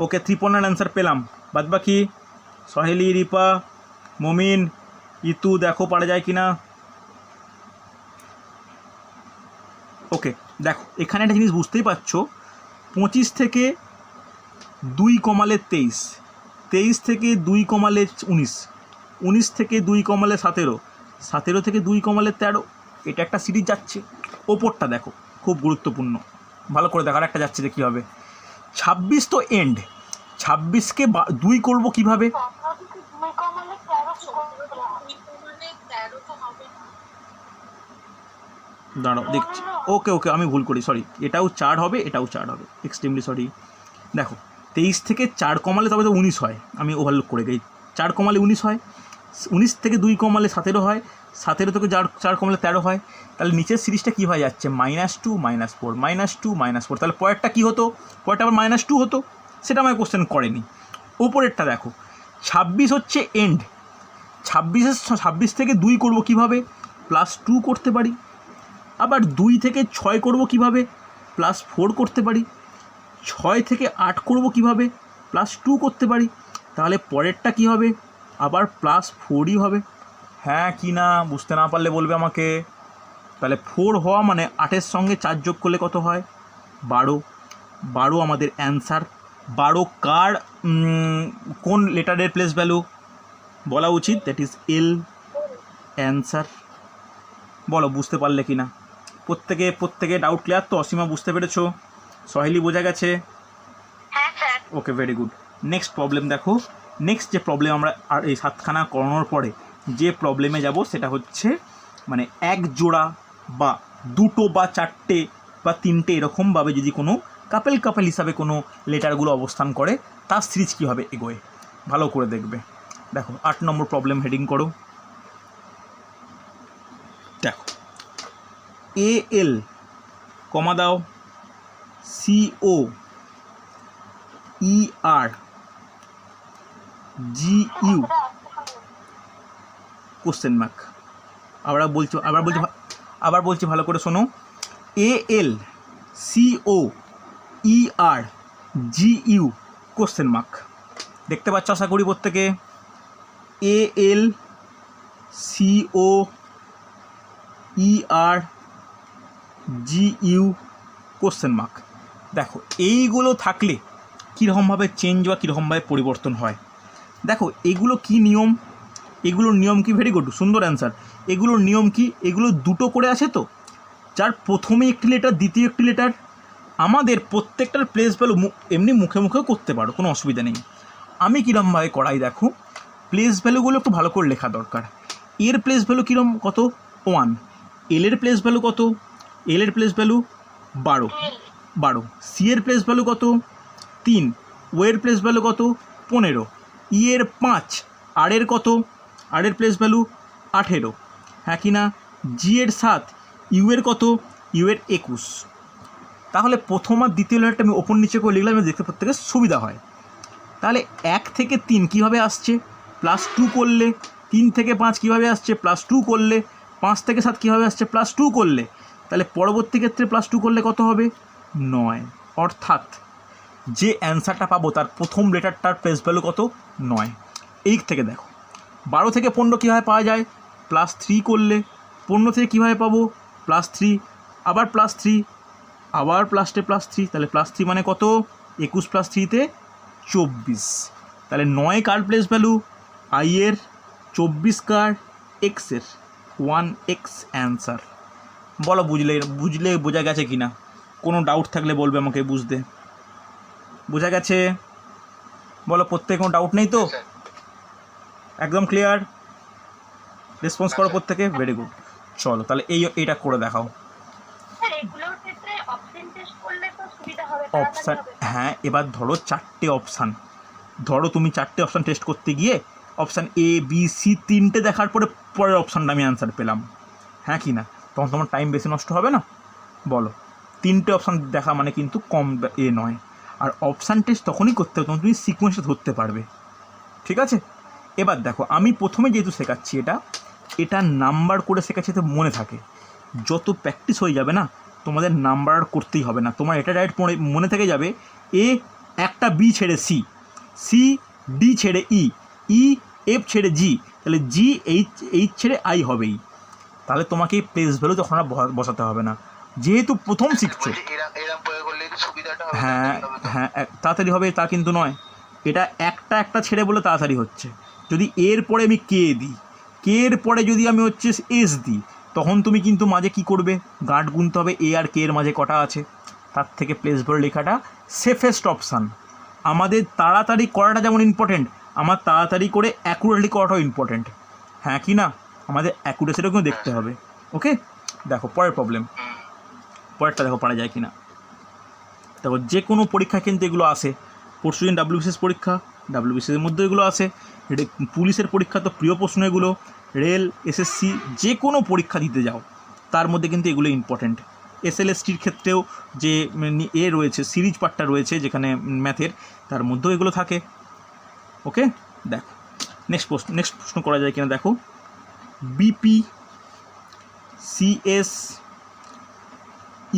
ওকে, 3 অ্যান্সার পেলাম। বাদ বাকি সহেলি, রিপা, মমিন, ইতু দেখো পারা যায় কি না। ওকে দেখো এখানে একটা জিনিস বুঝতেই পারছো, 25 থেকে 2 কমালে 23, 23 থেকে 2 কমালে 19, 19 থেকে 2 কমালে 17, 17 থেকে 2 কমালে 13, এটা একটা সিরিজ যাচ্ছে। ওপরটা দেখো খুব গুরুত্বপূর্ণ, ভালো করে দেখার একটা যাচ্ছে যে কী হবে। 26 তো এন্ড, 26কে 2 করবো কীভাবে, দাঁড়াও দেখছি। ওকে ওকে আমি ভুল করি, সরি, এটাও 4 হবে, এটাও 4 হবে, এক্সট্রিমলি সরি। দেখো 23 থেকে 4 কমালে তবে তো 19 হয়, আমি ওভারলুক করে গেছি। 4 কমালে 19 হয়, 19 থেকে 2 কমালে 17 হয়, 17 থেকে 4 কমালে 13 হয়। তাহলে নিচের সিরিজটা কী হয়ে যাচ্ছে, -2 -4 -2 -4। তাহলে পরেরটা কী হতো, পরেরটা আবার -2 হতো, সেটা আমায় কোশ্চেন করেনি। ওপরেরটা দেখো 26 হচ্ছে এন্ড, 26 থেকে 2 করবো কীভাবে, +2 করতে পারি। আবার 2 থেকে 6 করবো কীভাবে, +4 করতে পারি। 6 থেকে 8 করবো কীভাবে, +2 করতে পারি। তাহলে পরেরটা কী হবে, আবার +4ই হবে। হ্যাঁ কি না বুঝতে না পারলে বলবে আমাকে। তাহলে 4 হওয়া মানে 8-এর সঙ্গে 4 যোগ করলে কত হয়, 12। 12 আমাদের অ্যান্সার। 12 কার কোন লেটারের প্লেস ভ্যালু বলা উচিত, দ্যাট ইজ এল, অ্যান্সার। বলো বুঝতে পারলে কি না, প্রত্যেকে ডাউট ক্লিয়ার তো। অসীমা বুঝতে পেরেছো, সহেলি বোঝা গেছে, okay very good. Next problem দেখো, নেক্সট যে প্রবলেম আমরা আর এই 7খানা করানোর পরে যে প্রবলেমে যাব সেটা হচ্ছে মানে 1 জোড়া বা 2টো বা 4টে বা 3টে এরকমভাবে যদি কোনো কাপেল হিসাবে কোনো লেটারগুলো অবস্থান করে তার সিরিজ কীভাবে এগোয় ভালো করে দেখবে। দেখো 8 নম্বর প্রবলেম হেডিং করো। দেখো AL কমা দাও, CO ER GU question mark. আবার বলছি ভালো করে শোনো, AL CO ER GU question mark. দেখতে পাচ্ছ আশা করি প্রত্যেকে, AL CO ER GU question mark. দেখো এইগুলো থাকলে কীরকমভাবে চেঞ্জ বা কীরকমভাবে পরিবর্তন হয়। দেখো এগুলো কি নিয়ম, এগুলোর নিয়ম কি, ভেরি গুড সুন্দর অ্যান্সার। এগুলোর নিয়ম কি, এগুলো দুটো করে আছে তো, যার প্রথমে একটি লেটার দ্বিতীয় একটি লেটার। আমাদের প্রত্যেকটার প্লেস ভ্যালু এমনি মুখে মুখেও করতে পারো, কোনো অসুবিধা নেই। আমি কীরকমভাবে করাই দেখো, প্লেস ভ্যালুগুলো একটু ভালো করে লেখা দরকার। এর প্লেস ভ্যালু কীরকম কত 1, এলের প্লেস ভ্যালু কত, এলের প্লেস ভ্যালু 12, সি এর প্লেস ভ্যালু কত 3, ও এর প্লেস ভ্যালু কত 15, ই এর 5, আর এর কত, আর এর প্লেস ভ্যালু 18, হ্যাঁ কি না, জি এর 7, ইউ এর কত, ইউ এর 21। তাহলে প্রথম আর দ্বিতীয় লেটারটা আমি ওপর নিচে করে লিখলাম, দেখতে প্রত্যেকের সুবিধা হয়। তাহলে 1 থেকে 3 কীভাবে আসছে, +2 করলে, 3 থেকে 5 কীভাবে আসছে, +2 করলে, 5 থেকে 7 কীভাবে আসছে, +2 করলে। তাহলে পরবর্তী ক্ষেত্রে +2 করলে কত হবে 9। অর্থাৎ যে অ্যান্সারটা পাবো তার প্রথম লেটারটার প্লেস ভ্যালু কত 9। এই থেকে দেখো 12 থেকে 15 কীভাবে পাওয়া যায়, +3 করলে। 15 থেকে কীভাবে পাবো, +3, আবার +3, আবার +3, তাহলে +3 মানে কত 21 + 3 = 24। তাহলে 9 কার প্লেস ভ্যালু, আই এর, 24 কার, এক্সের, 1x অ্যান্সার। বলো বুঝলে বোঝা গেছে কি না, কোনো ডাউট থাকলে বলবে আমাকে, বুঝতে বোঝা গেছে বলো, প্রত্যেকে কোনো ডাউট নেই তো, একদম ক্লিয়ার। রেসপন্স করো প্রত্যেকে, ভেরি গুড। চলো তাহলে এইটা করে দেখাও। স্যার এগুলোর ক্ষেত্রে অপশন টেস্ট করলে তো সুবিধা হবে, অপশান, তাড়াতাড়ি হবে। হ্যাঁ এবার ধরো 4টে অপশান, ধরো তুমি 4টে অপশান টেস্ট করতে গিয়ে অপশান এ বি সি 3টে দেখার পরে পরের অপশানটা আমি অ্যান্সার পেলাম, হ্যাঁ কি না? তখন তোমার টাইম বেশি নষ্ট হবে না? বলো, 3টে অপশান দেখা মানে কিন্তু কম নয়। আর অপশান টেস্ট তখনই করতে হবে তখন তুমি সিকোয়েন্সে ধরতে পারবে, ঠিক আছে? এবার দেখো, আমি প্রথমে যেহেতু শেখাচ্ছি এটা নাম্বার করে শেখাচ্ছি তো মনে থাকে। যত প্র্যাকটিস হয়ে যাবে না, তোমাদের নাম্বার আর করতেই হবে না, তোমার এটা ডাইরেক্ট মনে থেকে যাবে। এ একটা বি ছেড়ে সি, সি ডি ছেড়ে ই, ই এফ ছেড়ে জি, তাহলে জি এইচ ছেড়ে আই হবেই। তাহলে তোমাকে প্লেস ভ্যালু তখন আর বসাতে হবে না, যেহেতু প্রথম শিখছো। বলছি এরম প্রয়োগ করলে কি সুবিধাটা হবে? হ্যাঁ তাড়াতাড়ি হবে তো? হ্যাঁ, তাড়াতাড়ি হবে তা কিন্তু নয়, এটা একটা ছেড়ে বলে তাড়াতাড়ি হচ্ছে। যদি এর পরে আমি কে দিই, কে এর পরে যদি আমি হচ্ছে এস দিই, তখন তুমি কিন্তু মাঝে কি করবে, গাঁট গুনতে হবে এ আর কে এর মাঝে কটা আছে। তার থেকে প্লেস ভ্যালু লেখাটা সেফেস্ট অপশান। আমাদের তাড়াতাড়ি করাটা যেমন ইম্পর্টেন্ট, আমার তাড়াতাড়ি করে অ্যাকুরেটলি করাটাও ইম্পর্টেন্ট, হ্যাঁ কি না? আমাদের অ্যাকুরেসিটাও কিন্তু দেখতে হবে। ওকে, দেখো পরের প্রবলেম, পরেরটা দেখো পারা যায় কি না। দেখো, যে কোনো পরীক্ষা কিন্তু এগুলো আসে, পরশু দিন ডাব্লিউবিসিএস পরীক্ষা, ডাব্লিউবিসিএসের মধ্যে এগুলো আসে, পুলিশের পরীক্ষা তো প্রিয় প্রশ্ন এগুলো, রেল এসএসসি যে কোনো পরীক্ষা দিতে যাও তার মধ্যে কিন্তু এগুলো ইম্পর্টেন্ট। এসএলএসটির ক্ষেত্রেও যে রয়েছে, সিরিজ পার্টটা রয়েছে যেখানে ম্যাথের, তার মধ্যেও এগুলো থাকে। ওকে, দেখো নেক্সট প্রশ্ন করা যায় কিনা দেখো। BP CS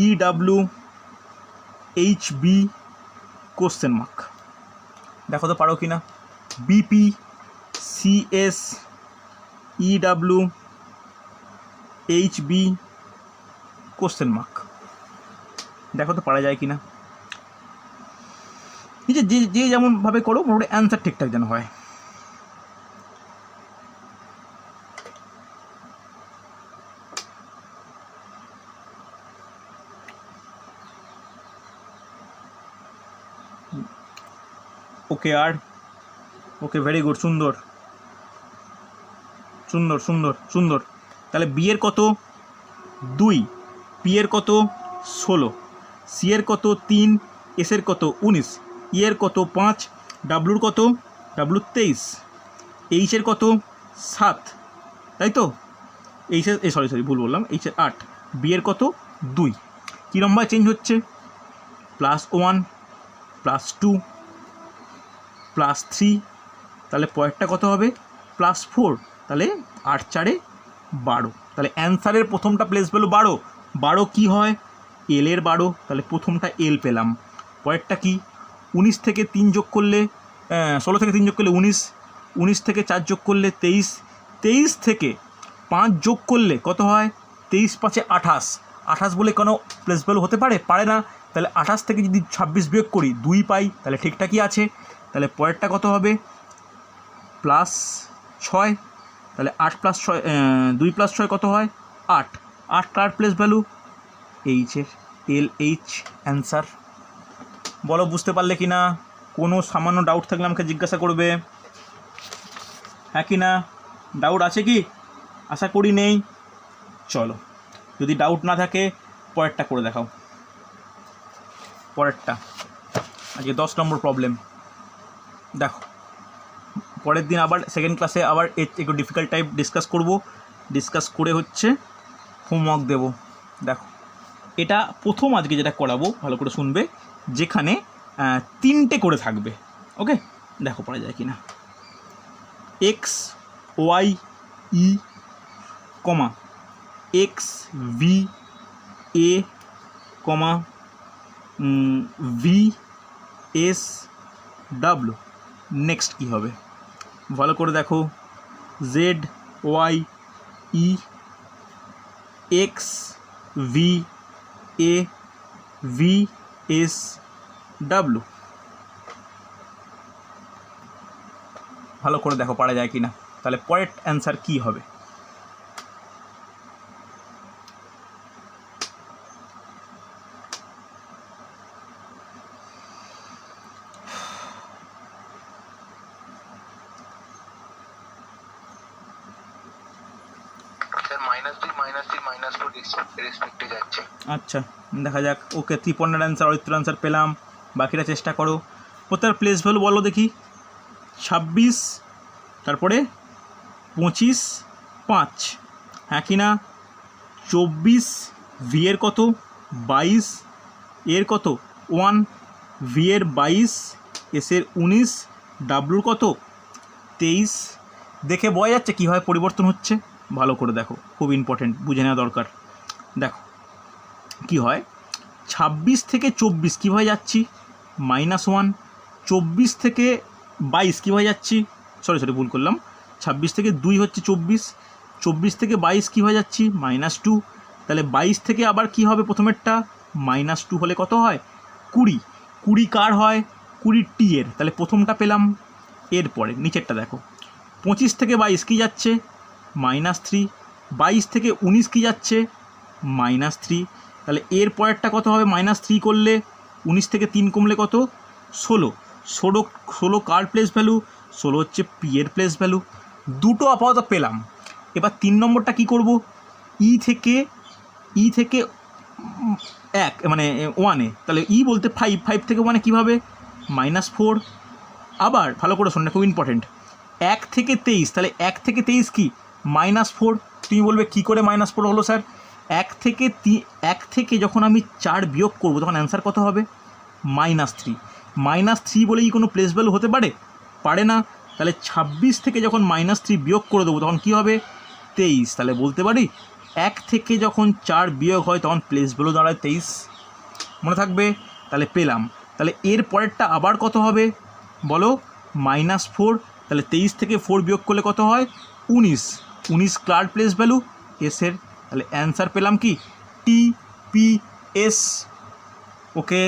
EW HB question mark, দেখো তো পারো কি না। BP CS EW HB question mark, দেখো তো পারা যায় কি না। এই যে যে যেমনভাবে করো মোটামুটি অ্যান্সার ঠিকঠাক যেন হয়। ওকে, আর ওকে, ভেরি গুড, সুন্দর সুন্দর সুন্দর সুন্দর। তাহলে বি এর কত 2, পি এর কত 16, সি এর কত 3, এস এর কত 19, ই এর কত 5, ডাব্লুর কত, ডাব্লুর 23, এইচ এর কত 7, তাই তো? এইচের সরি ভুল বললাম, এইচের 8, বি এর কত 2। কী নম্বর চেঞ্জ হচ্ছে? +1 +2 +3, তাহলে পরেরটা কত হবে? +4, তাহলে 8 4 12। তাহলে অ্যান্সারের প্রথমটা প্লেস ভ্যালু 12, 12 কী হয়? এল এর 12, তাহলে প্রথমটা এল পেলাম। পরেরটা কি? 19 থেকে 3 যোগ করলে 16 থেকে 3 যোগ করলে 19, 19 থেকে 4 যোগ করলে 23, 23 থেকে 5 যোগ করলে কত হয়? 23 5 28, 28 বলে কোনো প্লেস ভ্যালু হতে পারে? পারে না। তাহলে 28 থেকে যদি 26 বিয়োগ করি 2 পাই, তাহলে ঠিকঠাকই আছে। তাহলে পরেরটা কত হবে? +6, তাহলে 8 + 6, 2 + 6 কত হয়? 8, 8 কার প্লেস ভ্যালু? এইচের, এল এইচ অ্যান্সার। বলো বুঝতে পারলে কি না? কোনো সামান্য ডাউট থাকলে আমাকে জিজ্ঞাসা করবে, হ্যাঁ কি না? ডাউট আছে কি? আশা করি নেই। চলো, যদি ডাউট না থাকে পরেরটা করে দেখাও। পরেরটা আজকে 10 নম্বর প্রবলেম। দেখো, পরের দিন আবার সেকেন্ড ক্লাসে আবার একটু ডিফিকাল্ট টাইপ ডিসকাস করে হচ্ছে হোমওয়ার্ক দেবো। দেখো, এটা প্রথম আজকে যেটা করাবো ভালো করে শুনবে, যেখানে 3টে করে থাকবে। ওকে, দেখো পড়া যায় কি না। X Y E comma X V A comma V S W, next কী হবে ভালো করে দেখো। Z Y E X V A V S W, ভালো করে দেখো পারা যায় কি না। তাহলে পরের অ্যান্সার কী হবে? -3 রেসপেক্টে যাচ্ছে। আচ্ছা দেখা যাক। ওকে, ত্রিপর্ণের অ্যান্সার, অরিত্র অ্যান্সার পেলাম। বাকিটা চেষ্টা করো। প্রত্যেক প্লেস ভ্যালু বলো দেখি। 26, তারপরে 25, 5, হ্যাঁ কি না? 24, ভি এর কত? 22, এর কত? 1, ভি এর 22, এস এর 19, ডাব্লুর কত? 23। দেখে বোঝা যাচ্ছে কীভাবে পরিবর্তন হচ্ছে। ভালো করে দেখো, খুব ইম্পর্টেন্ট, বুঝে নেওয়া দরকার। দেখো কি হয়, 26 থেকে 24 কীভাবে যাচ্ছি? -1। 24 থেকে 22 কীভাবে যাচ্ছি? সরি ভুল করলাম। 26 থেকে 2 হচ্ছে 24, 24 থেকে 22 কীভাবে যাচ্ছি? -2। তাহলে 22 থেকে আবার কি হবে? প্রথমেরটা -2 হলে কত হয়? 20। 20 কার হয়? 20 টি এর। তাহলে প্রথমটা পেলাম। এরপরে নিচেরটা দেখো, 25 থেকে 22 কী যাচ্ছে? -3। 22 থেকে 19 কী যাচ্ছে? -3। তাহলে এর পরেরটা কত হবে? -3 করলে 19 থেকে 3 কমলে কত? 16। 16 কার প্লেস ভ্যালু? 16 হচ্ছে পি এর প্লেস ভ্যালু। দুটো আপাতত পেলাম। এবার 3 নম্বরটা কি করব? ই থেকে 1 মানে 1-এ, তাহলে ই বলতে 5 থেকে 1-এ কীভাবে? -4। আবার ভালো করে শোন, খুব ইম্পর্টেন্ট। 1 থেকে 23, তাহলে 1 থেকে 23 কি? -4। তুমি বলবে কী করে -4 হলো স্যার? 1 থেকে যখন আমি 4 বিয়োগ করব তখন অ্যান্সার কত হবে? -3। -3 বলে কি কোনো প্লেস ভ্যালু হতে পারে? পারে না। তাহলে 26 থেকে যখন -3 বিয়োগ করে দেবো তখন কী হবে? 23। তাহলে বলতে পারি 1 থেকে যখন 4 বিয়োগ হয় তখন প্লেস ভ্যালু দাঁড়ায় 23। মনে থাকবে? তাহলে পেলাম। তাহলে এর পরেরটা আবার কত হবে বলো? -4। তাহলে 23 থেকে 4 বিয়োগ করলে কত হয়? 19। 19 কার প্লেস ভ্যালু? এসের। তাহলে অ্যান্সার পেলাম কি? TPS। ওকে,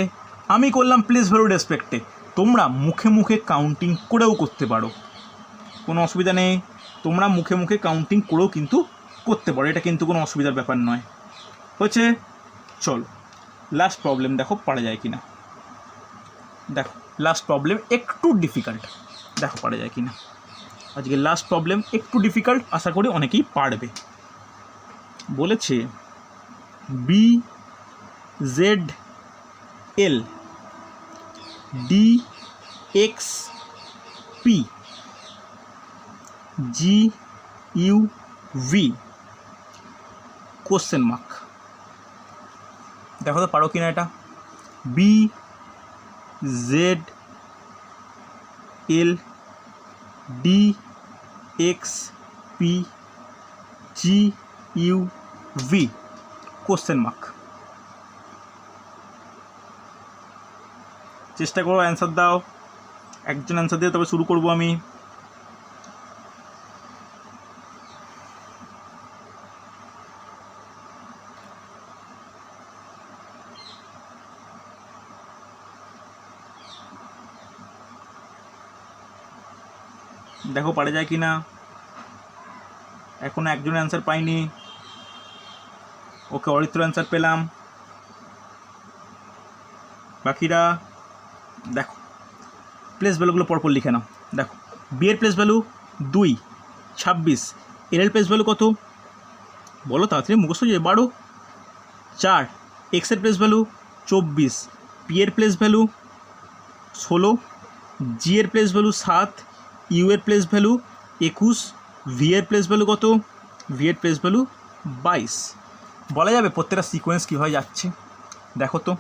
আমি করলাম প্লেস ভ্যালু রেসপেক্টে। তোমরা মুখে মুখে কাউন্টিং করেও করতে পারো, কোনো অসুবিধা নেই। তোমরা মুখে মুখে কাউন্টিং করেও কিন্তু করতে পারো, এটা কিন্তু কোনো অসুবিধার ব্যাপার নয়। হচ্ছে, চলো লাস্ট প্রবলেম দেখো পারা যায় কি না। দেখো লাস্ট প্রবলেম একটু ডিফিকাল্ট, দেখো পারা যায় কি না। আজকে লাস্ট প্রবলেম একটু ডিফিকাল্ট, আশা করি অনেকেই পারবে। বলেছে BZL DXP GUV question mark. দেখো তো পারো কিনা এটা। BZL DXP GUV question mark. চেষ্টা করো অ্যান্সার দাও। একজন অ্যান্সার দিয়ে তবে শুরু করব আমি। দেখো পারা যায় কি না। এখনো একজন অ্যান্সার পাইনি। ওকে, অরিত্র অ্যান্সার পেলাম। বাকিরা দেখো প্লেস ভ্যালুগুলো পরপর লিখে নাও। দেখো বি এর প্লেস ভ্যালু 2, 26। এর প্লেস ভ্যালু কত বলো তাড়াতাড়ি, মুখস্থ যে 12। 4 এক্সের প্লেস ভ্যালু 24, পি এর প্লেস ভ্যালু 16, জি এর প্লেস ভ্যালু 7, ইউ এর প্লেস ভ্যালু 21, ভি এর প্লেস ভ্যালু কত? ভি এর প্লেস ভ্যালু 22। বলা যাবে প্রত্যেকটা সিকোয়েন্স কীভাবে যাচ্ছে দেখো তো।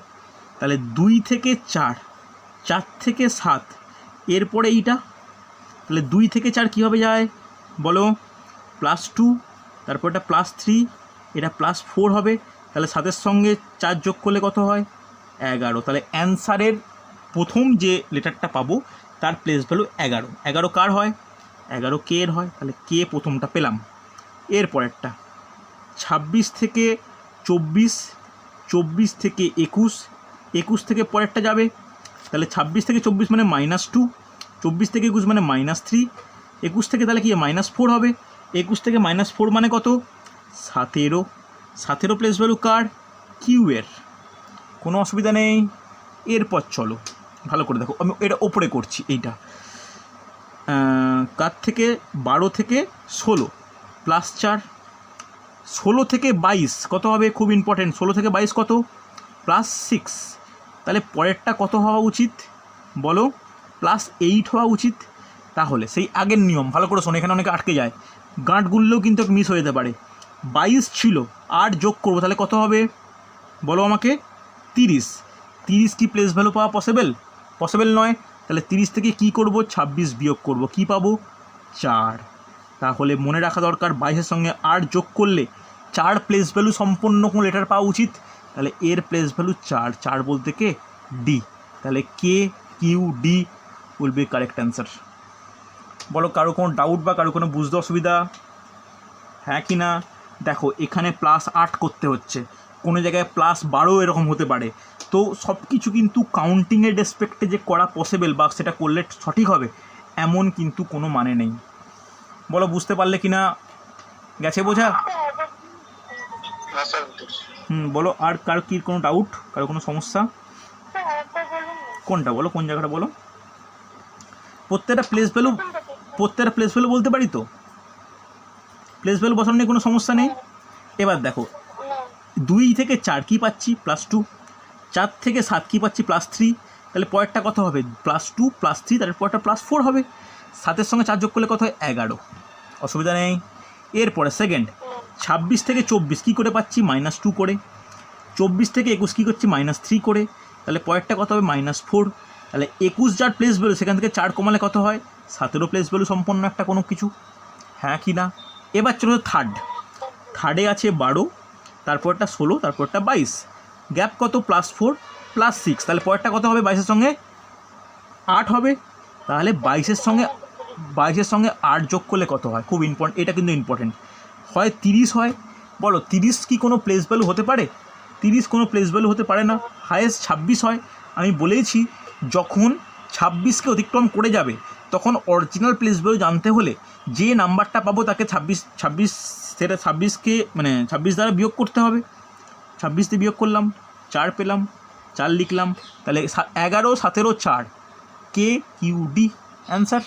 তাহলে 2 থেকে 4, 4 থেকে 7, এরপরে এইটা। তাহলে 2 থেকে 4 কীভাবে যায় বলো? +2, তারপর এটা +3, এটা +4 হবে। তাহলে 7-এর সঙ্গে 4 যোগ করলে কত হয়? 11। তাহলে অ্যান্সারের প্রথম যে লেটারটা পাবো তার প্লেস ভ্যালু 11। 11 কার হয়? 11 কে এর হয়। তাহলে কে প্রথমটা পেলাম। এরপরেরটা 26 থেকে 24, 24 থেকে 21, 21 থেকে পরেরটা যাবে। তাহলে 26 থেকে 24 মানে -2, 24 থেকে 21 মানে -3, 21 থেকে তাহলে কি -4 হবে। 21 থেকে -4 মানে কত? 17। 17 প্লেস ভ্যালু কার? কিউ এর। কোনো অসুবিধা নেই। এরপর চলো ভালো করে দেখো, আমি এটা ওপরে করছি। এইটা কার থেকে 12 থেকে 16 +4, 16 থেকে 22 কত হবে? খুব ইম্পর্টেন্ট, 16 থেকে 22 কত? +6। তাহলে পরেরটা কত হওয়া উচিত বলো? +8 হওয়া উচিত। তাহলে সেই আগের নিয়ম ভালো করে শোনো, এখানে অনেকে আটকে যায়, গাঁট গুনলেও কিন্তু মিস হয়ে যেতে পারে। 22 ছিল, 8 যোগ করবো, তাহলে কত হবে বলো আমাকে? 30। 30 কি প্লেস ভ্যালু পাওয়া পসিবল? পসিবল নয়। তাহলে 30 থেকে কি করব? 26 বিয়োগ করব, কি পাবো? 4। তাহলে মনে রাখা দরকার 22-এর সঙ্গে 8 যোগ করলে 4 প্লেস ভ্যালু সম্পন্ন কোনো লেটার পাওয়া উচিত। তাহলে এর প্লেস ভ্যালু 4, 4 বলতে কে? ডি। তাহলে K Q D will be correct answer. বলো কারো কোনো ডাউট বা কারো কোনো বুঝতে অসুবিধা? হ্যাঁ কি না? দেখো এখানে +8 করতে হচ্ছে, কোনো জায়গায় +12 এরকম হতে পারে। তো সব কিছু কিন্তু কাউন্টিংয়ের রেসপেক্টে যে করা পসিবল বা সেটা করলে সঠিক হবে এমন কিন্তু কোনো মানে নেই। বলো বুঝতে পারলে কি না? গেছে বোঝা? হ্যাঁ স্যার। বলো আর কার কি কোনো ডাউট, কারো কোনো সমস্যা? স্যার আরেকবার বলুন না। কোনটা বলো, কোন জায়গাটা বলো? প্রত্যেকটা প্লেস ভ্যালু বলতে পারি তো, প্লেস ভ্যালু বসানো নিয়ে কোনো সমস্যা নেই। এবার দেখো 2 থেকে 4 কী পাচ্ছি? +2। 4 থেকে 7 কী পাচ্ছি? +3। তাহলে পরেরটা কত হবে? +2 +3, তারপর পরেরটা +4 হবে। 7-এর সঙ্গে 4 যোগ করলে কত হয়? 11। অসুবিধা নেই। এরপরে সেকেন্ড 26 থেকে 24 কী করে পাচ্ছি? -2 করে। 24 থেকে 21 কী করছি? -3 করে। তাহলে পরেরটা কত হবে? -4। তাহলে 21 যার প্লেস ভ্যালু সেখান থেকে 4 কমালে কত হয়? 17 প্লেস ভ্যালু সম্পন্ন একটা কোনো কিছু। হ্যাঁ কি না? এবার চলো থার্ডে আছে 12, তারপরটা 16, তারপরটা 22। গ্যাপ কত? +4 +6। তাহলে পরেরটা কত হবে? 22-এর সঙ্গে 8 হবে। তাহলে 22-এর সঙ্গে 8 যোগ করলে কত হয়? খুব ইম্পর্টেন্ট, এটা কিন্তু ইম্পর্টেন্ট। হয় 30 হয়। বলো 30 কি কোনো প্লেস ভ্যালু হতে পারে? 30 কোনো প্লেস ভ্যালু হতে পারে না। হায়েস্ট 26 হয়। আমি বলেইছি যখন 26কে অতিক্রম করে যাবে তখন অরিজিনাল প্লেস ভ্যালু জানতে হলে যে নাম্বারটা পাবো তাকে 26 সেটা 26কে মানে 26 দ্বারা বিয়োগ করতে হবে। 26 দিয়ে বিয়োগ করলাম, 4 পেলাম, 4 লিখলাম। তাহলে 11, 17, 4 কে কিউ ডি অ্যান্সার।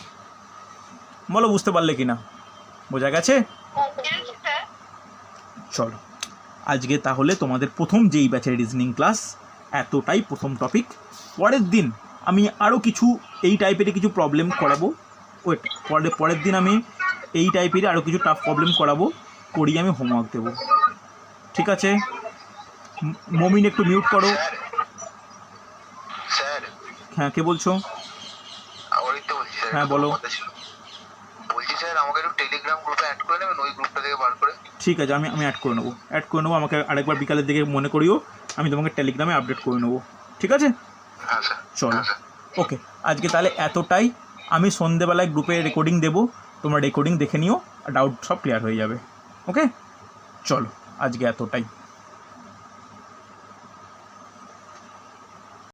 বলো বুঝতে পারলে কি না? বোঝা গেছে? স্যার চলো আজকে তাহলে তোমাদের প্রথম যেই ব্যাচের রিজনিং ক্লাস এতটাই প্রথম টপিক। পরের দিন আমি আরও কিছু এই টাইপের কিছু প্রবলেম করাবো। পরের দিন আমি এই টাইপের আরও কিছু টাফ প্রবলেম করিয়ে আমি হোমওয়ার্ক দেবো। ঠিক আছে? মমিন একটু মিউট করো। স্যার হ্যাঁ কে বলছো? আমারই তো বলছি স্যার। হ্যাঁ, বলো। বলছি স্যার আমাকে একটু টেলিগ্রাম গ্রুপে অ্যাড করে নেবেন, ওই গ্রুপটা থেকে বার করে। ঠিক আছে, আমি অ্যাড করে নেবো। আমাকে আরেকবার বিকালের দিকে মনে করিও, আমি তোমাকে টেলিগ্রামে আপডেট করে নেবো। ঠিক আছে? হ্যাঁ স্যার। চলো হ্যাঁ স্যার। ওকে, আজকে তাহলে এতটাই। আমি সন্ধেবেলায় গ্রুপে রেকর্ডিং দেবো, তোমরা রেকর্ডিং দেখে নিও, ডাউট সব ক্লিয়ার হয়ে যাবে। ওকে চলো আজকে এতটাই।